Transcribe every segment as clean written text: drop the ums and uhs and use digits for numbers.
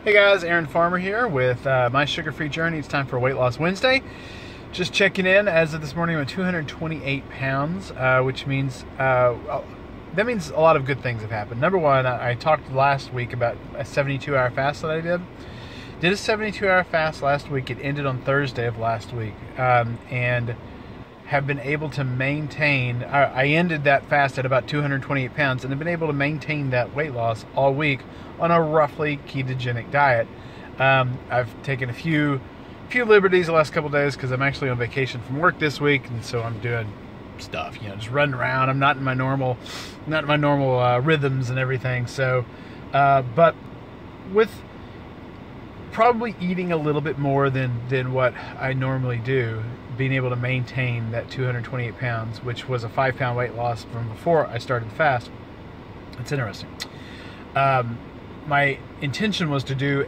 Hey guys, Aaron Farmer here with my sugar-free journey. It's time for Weight Loss Wednesday. Just checking in. As of this morning, I'm at 228 pounds, which means that means a lot of good things have happened. Number one, I talked last week about a 72-hour fast that I did. Did a 72-hour fast last week. It ended on Thursday of last week, and have been able to maintain. I ended that fast at about 228 pounds, and have been able to maintain that weight loss all week on a roughly ketogenic diet. I've taken a few liberties the last couple of days because I'm actually on vacation from work this week, and so I'm doing stuff, just running around. I'm not in my normal rhythms and everything. So, but with probably eating a little bit more than what I normally do, being able to maintain that 228 pounds, which was a 5-pound weight loss from before I started the fast. It's interesting. My intention was to do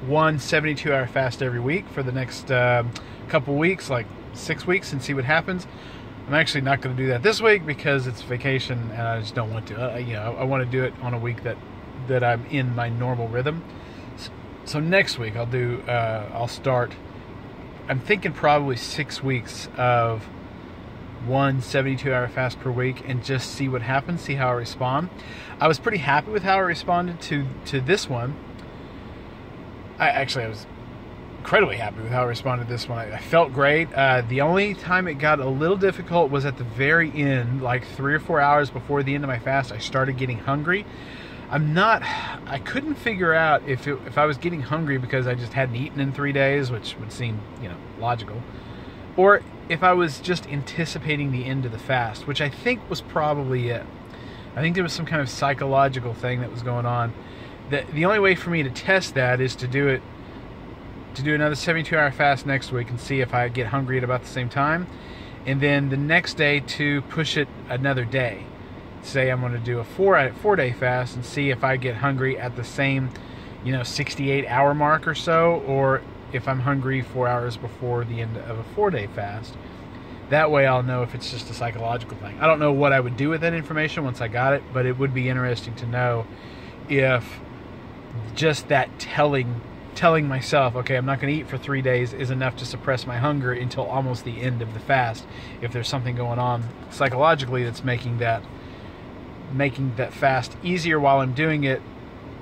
one 72-hour fast every week for the next couple weeks, like 6 weeks, and see what happens. I'm actually not going to do that this week because it's vacation and I just don't want to. I want to do it on a week that I'm in my normal rhythm. So next week I'll start. I'm thinking probably 6 weeks of one 72-hour fast per week and just see what happens, see how I respond. I was pretty happy with how I responded to this one. I was incredibly happy with how I responded to this one. I felt great. The only time it got a little difficult was at the very end, like 3 or 4 hours before the end of my fast. I started getting hungry. I couldn't figure out if I was getting hungry because I just hadn't eaten in 3 days, which would seem, logical, or if I was just anticipating the end of the fast, which I think was probably it. I think there was some kind of psychological thing that was going on. The only way for me to test that is to do another 72-hour fast next week and see if I get hungry at about the same time, and then the next day to push it another day. Say I'm going to do a 4-day fast and see if I get hungry at the same 68-hour mark or so, or if I'm hungry 4 hours before the end of a 4-day fast. That way I'll know if it's just a psychological thing. I don't know what I would do with that information once I got it, but it would be interesting to know if just that telling myself, okay, I'm not going to eat for 3 days is enough to suppress my hunger until almost the end of the fast. If there's something going on psychologically that's making that fast easier while I'm doing it,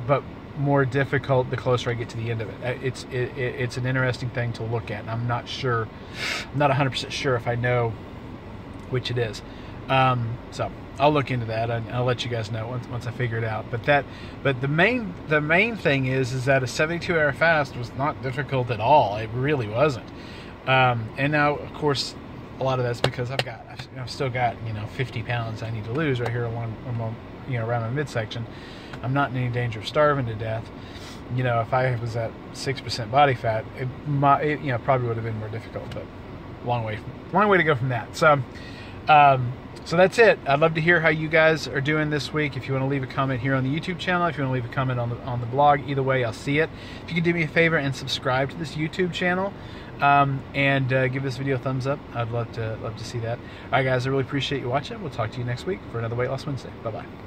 but more difficult the closer I get to the end of it. It's an interesting thing to look at, and I'm not 100% sure if I know which it is. So I'll look into that and I'll let you guys know once I figure it out. But the main thing is that a 72-hour fast was not difficult at all. It really wasn't. And now, of course, a lot of that's because I've still got 50 pounds I need to lose right here around my midsection. I'm not in any danger of starving to death. If I was at 6% body fat, it probably would have been more difficult. But long way to go from that. So that's it. I'd love to hear how you guys are doing this week. If you want to leave a comment here on the YouTube channel, if you want to leave a comment on the blog, either way, I'll see it. If you could do me a favor and subscribe to this YouTube channel, and give this video a thumbs up, I'd love to see that. All right, guys, I really appreciate you watching. We'll talk to you next week for another Weight Loss Wednesday. Bye-bye.